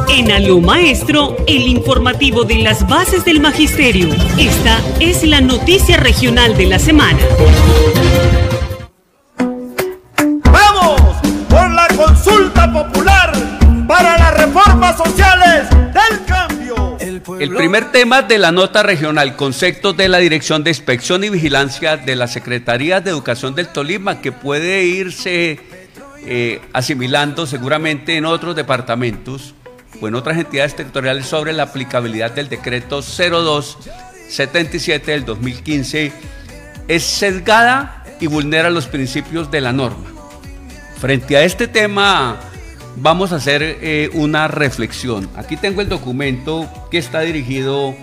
En Aló Maestro, el informativo de las bases del magisterio. Esta es la noticia regional de la semana. ¡Vamos por la consulta popular para las reformas sociales del cambio! El primer tema de la nota regional, conceptos de la Dirección de Inspección y Vigilancia de la Secretaría de Educación del Tolima, que puede irse asimilando seguramente en otros departamentos o en otras entidades territoriales sobre la aplicabilidad del decreto 0277 del 2015, es sesgada y vulnera los principios de la norma. Frente a este tema vamos a hacer una reflexión. Aquí tengo el documento que está dirigido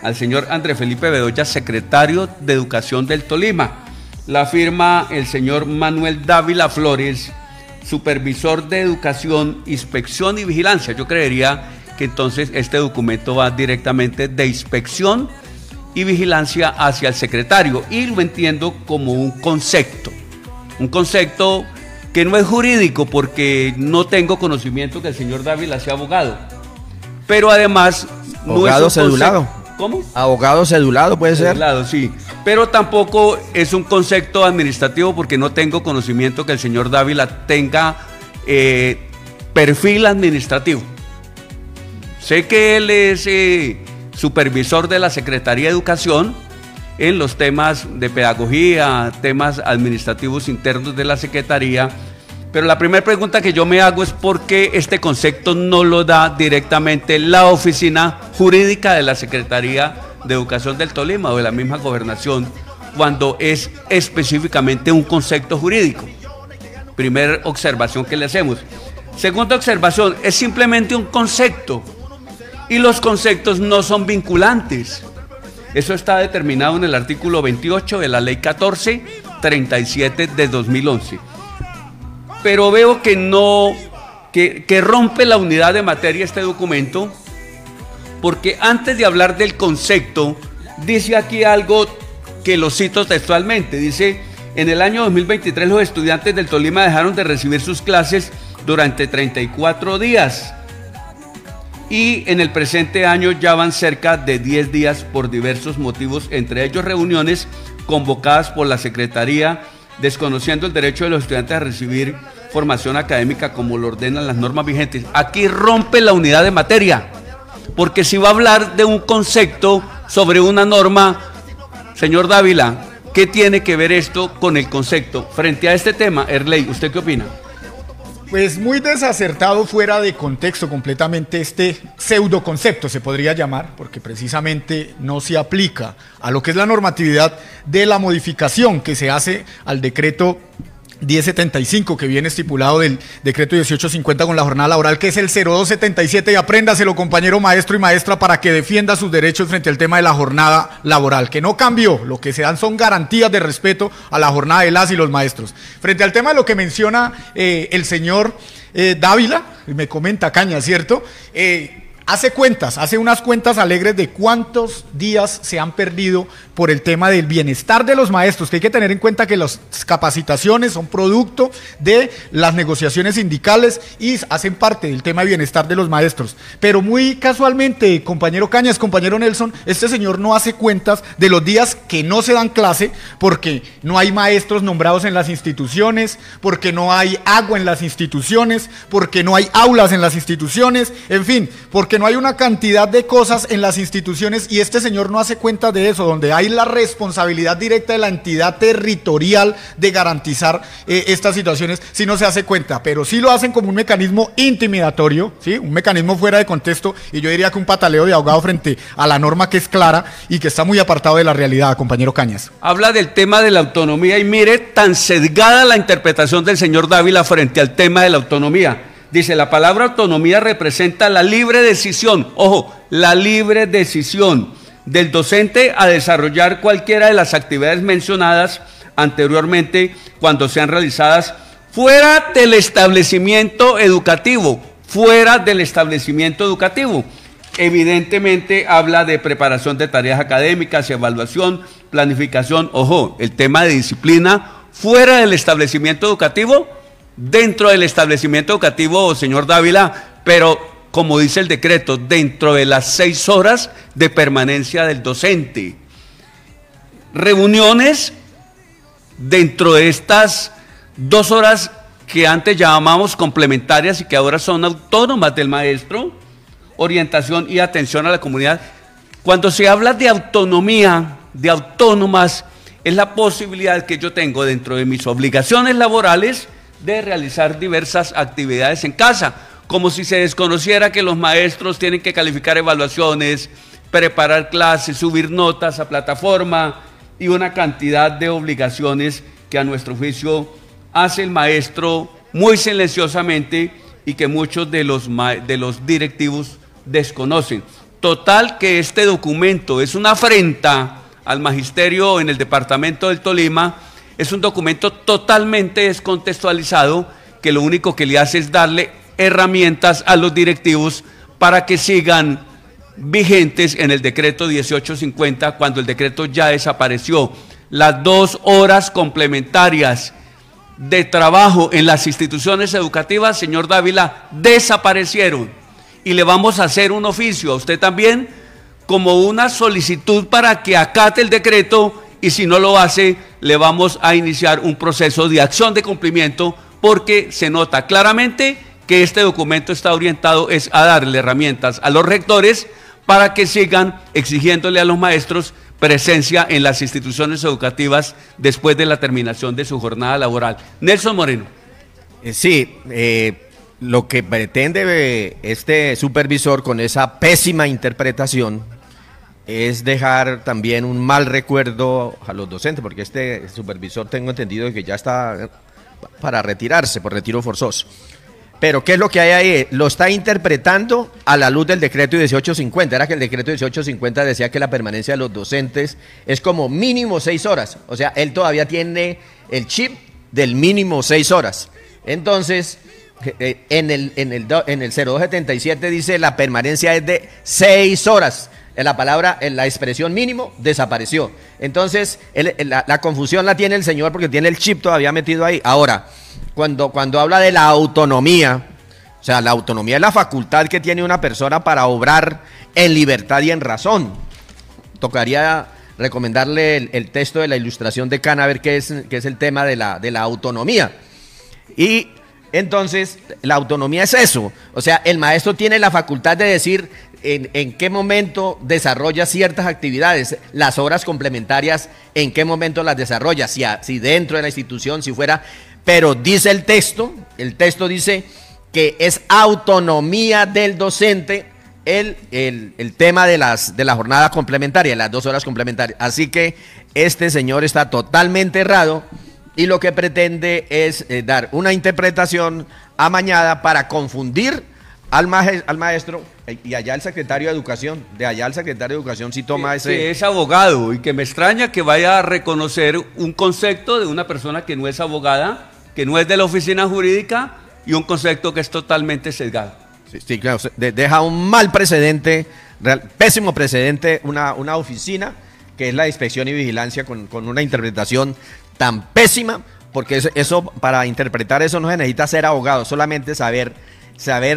al señor Andrés Felipe Bedoya, secretario de Educación del Tolima. La firma el señor Manuel Dávila Flores, supervisor de Educación, Inspección y Vigilancia. Yo creería que entonces este documento va directamente de Inspección y Vigilancia hacia el secretario, y lo entiendo como un concepto que no es jurídico, porque no tengo conocimiento que el señor Dávila sea abogado, pero además abogado cedulado. ¿Cómo? Abogado cedulado puede ser. Cedulado, sí, pero tampoco es un concepto administrativo, porque no tengo conocimiento que el señor Dávila tenga perfil administrativo. Sé que él es supervisor de la Secretaría de Educación en los temas de pedagogía, temas administrativos internos de la Secretaría, pero la primera pregunta que yo me hago es por qué este concepto no lo da directamente la oficina jurídica de la Secretaría de Educación del Tolima o de la misma gobernación, cuando es específicamente un concepto jurídico. Primera observación que le hacemos. Segunda observación, es simplemente un concepto y los conceptos no son vinculantes. Eso está determinado en el artículo 28 de la ley 1437 de 2011. Pero veo que rompe la unidad de materia este documento, porque antes de hablar del concepto, dice aquí algo que lo cito textualmente. Dice: en el año 2023 los estudiantes del Tolima dejaron de recibir sus clases durante 34 días. Y en el presente año ya van cerca de 10 días por diversos motivos, entre ellos reuniones convocadas por la Secretaría, desconociendo el derecho de los estudiantes a recibir formación académica como lo ordenan las normas vigentes. Aquí rompe la unidad de materia, porque si va a hablar de un concepto sobre una norma, señor Dávila, ¿qué tiene que ver esto con el concepto? Frente a este tema, Erley, ¿usted qué opina? Pues muy desacertado, fuera de contexto completamente este pseudoconcepto, se podría llamar, porque precisamente no se aplica a lo que es la normatividad de la modificación que se hace al decreto 1075, que viene estipulado del decreto 1850 con la jornada laboral, que es el 0277, y apréndaselo, compañero maestro y maestra, para que defienda sus derechos frente al tema de la jornada laboral, que no cambió. Lo que se dan son garantías de respeto a la jornada de las y los maestros. Frente al tema de lo que menciona el señor Dávila, me comenta Caña, ¿cierto? Hace unas cuentas alegres de cuántos días se han perdido por el tema del bienestar de los maestros, que hay que tener en cuenta que las capacitaciones son producto de las negociaciones sindicales y hacen parte del tema de bienestar de los maestros. Pero muy casualmente, compañero Cañas, compañero Nelson, este señor no hace cuentas de los días que no se dan clase, porque no hay maestros nombrados en las instituciones, porque no hay agua en las instituciones, porque no hay aulas en las instituciones, en fin, porque no hay una cantidad de cosas en las instituciones, y este señor no hace cuenta de eso, donde hay la responsabilidad directa de la entidad territorial de garantizar estas situaciones, si no se hace cuenta, pero sí lo hacen como un mecanismo intimidatorio, ¿sí? Un mecanismo fuera de contexto, y yo diría que un pataleo de ahogado frente a la norma, que es clara y que está muy apartado de la realidad, compañero Cañas. Habla del tema de la autonomía, y mire tan sesgada la interpretación del señor Dávila frente al tema de la autonomía. Dice: la palabra autonomía representa la libre decisión, ojo, la libre decisión del docente a desarrollar cualquiera de las actividades mencionadas anteriormente cuando sean realizadas fuera del establecimiento educativo, Evidentemente habla de preparación de tareas académicas, evaluación, planificación, ojo, el tema de disciplina fuera del establecimiento educativo, dentro del establecimiento educativo, señor Dávila, pero como dice el decreto, dentro de las 6 horas de permanencia del docente. Reuniones dentro de estas 2 horas que antes llamábamos complementarias y que ahora son autónomas del maestro, orientación y atención a la comunidad. Cuando se habla de autonomía, de autónomas, es la posibilidad que yo tengo dentro de mis obligaciones laborales de realizar diversas actividades en casa, como si se desconociera que los maestros tienen que calificar evaluaciones, preparar clases, subir notas a plataforma y una cantidad de obligaciones que a nuestro juicio hace el maestro muy silenciosamente y que muchos de los directivos desconocen. Total que este documento es una afrenta al magisterio en el departamento del Tolima, es un documento totalmente descontextualizado que lo único que le hace es darle herramientas a los directivos para que sigan vigentes en el decreto 1850 cuando el decreto ya desapareció. Las 2 horas complementarias de trabajo en las instituciones educativas, señor Dávila, desaparecieron y le vamos a hacer un oficio a usted también como una solicitud para que acate el decreto y si no lo hace le vamos a iniciar un proceso de acción de cumplimiento porque se nota claramente que este documento está orientado es a darle herramientas a los rectores para que sigan exigiéndole a los maestros presencia en las instituciones educativas después de la terminación de su jornada laboral. Nelson Moreno. Sí, lo que pretende este supervisor con esa pésima interpretación es dejar también un mal recuerdo a los docentes, porque este supervisor tengo entendido que ya está para retirarse, por retiro forzoso. Pero ¿qué es lo que hay ahí? Lo está interpretando a la luz del decreto 1850. Era que el decreto 1850 decía que la permanencia de los docentes es como mínimo 6 horas. O sea, él todavía tiene el chip del mínimo 6 horas. Entonces, en el 0277 dice la permanencia es de 6 horas. La expresión mínimo desapareció. Entonces, la confusión la tiene el señor porque tiene el chip todavía metido ahí. Ahora, cuando habla de la autonomía, o sea, la autonomía es la facultad que tiene una persona para obrar en libertad y en razón. Tocaría recomendarle el texto de la ilustración de Cana, a ver qué es el tema de la autonomía. Y entonces, la autonomía es eso. O sea, el maestro tiene la facultad de decir en qué momento desarrolla ciertas actividades, las horas complementarias, en qué momento las desarrolla, si dentro de la institución, si fuera, pero dice el texto dice que es autonomía del docente el tema de la jornada complementaria, las 2 horas complementarias. Así que este señor está totalmente errado y lo que pretende es dar una interpretación amañada para confundir al maestro y allá el secretario de Educación, sí toma ese... Que es abogado y que me extraña que vaya a reconocer un concepto de una persona que no es abogada, que no es de la oficina jurídica y un concepto que es totalmente sesgado. Sí, claro, deja un mal precedente, pésimo precedente una oficina que es la inspección y vigilancia con una interpretación tan pésima, porque eso para interpretar eso no se necesita ser abogado, solamente saber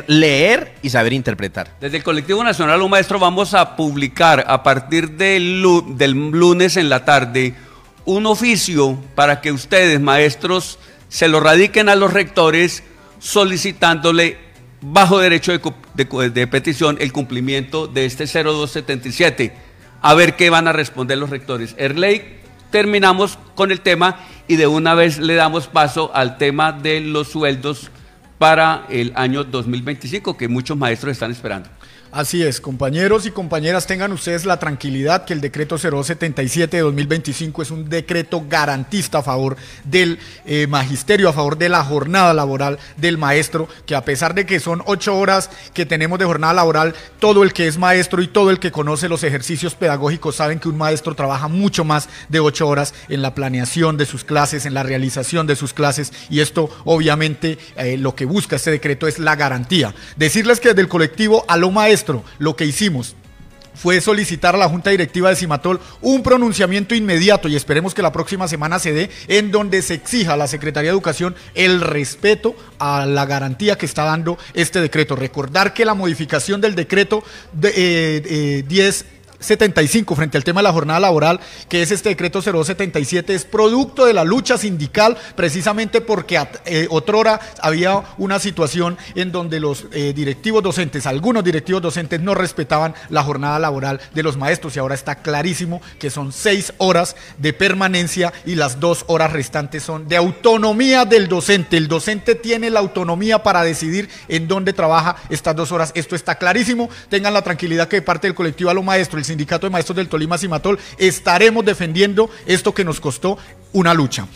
leer y saber interpretar. Desde el Colectivo Nacional Un Maestro vamos a publicar a partir del lunes en la tarde un oficio para que ustedes, maestros, se lo radiquen a los rectores solicitándole bajo derecho de petición el cumplimiento de este 0277. A ver qué van a responder los rectores. Erley, terminamos con el tema y de una vez le damos paso al tema de los sueldos para el año 2025 que muchos maestros están esperando. Así es, compañeros y compañeras, tengan ustedes la tranquilidad que el decreto 0277 de 2025 es un decreto garantista a favor del magisterio, a favor de la jornada laboral del maestro, que a pesar de que son 8 horas que tenemos de jornada laboral, todo el que es maestro y todo el que conoce los ejercicios pedagógicos saben que un maestro trabaja mucho más de 8 horas en la planeación de sus clases, en la realización de sus clases, y esto obviamente lo que busca este decreto es la garantía. Decirles que desde el colectivo Aló Maestro, lo que hicimos fue solicitar a la Junta Directiva de Cimatol un pronunciamiento inmediato, y esperemos que la próxima semana se dé, en donde se exija a la Secretaría de Educación el respeto a la garantía que está dando este decreto. Recordar que la modificación del decreto 1075 frente al tema de la jornada laboral, que es este decreto 0277, es producto de la lucha sindical, precisamente porque otrora había una situación en donde los directivos docentes, algunos directivos docentes no respetaban la jornada laboral de los maestros, y ahora está clarísimo que son 6 horas de permanencia y las 2 horas restantes son de autonomía del docente. El docente tiene la autonomía para decidir en dónde trabaja estas 2 horas. Esto está clarísimo. Tengan la tranquilidad que de parte del colectivo Aló Maestro, el Sindicato de Maestros del Tolima, Cimatol, estaremos defendiendo esto que nos costó una lucha.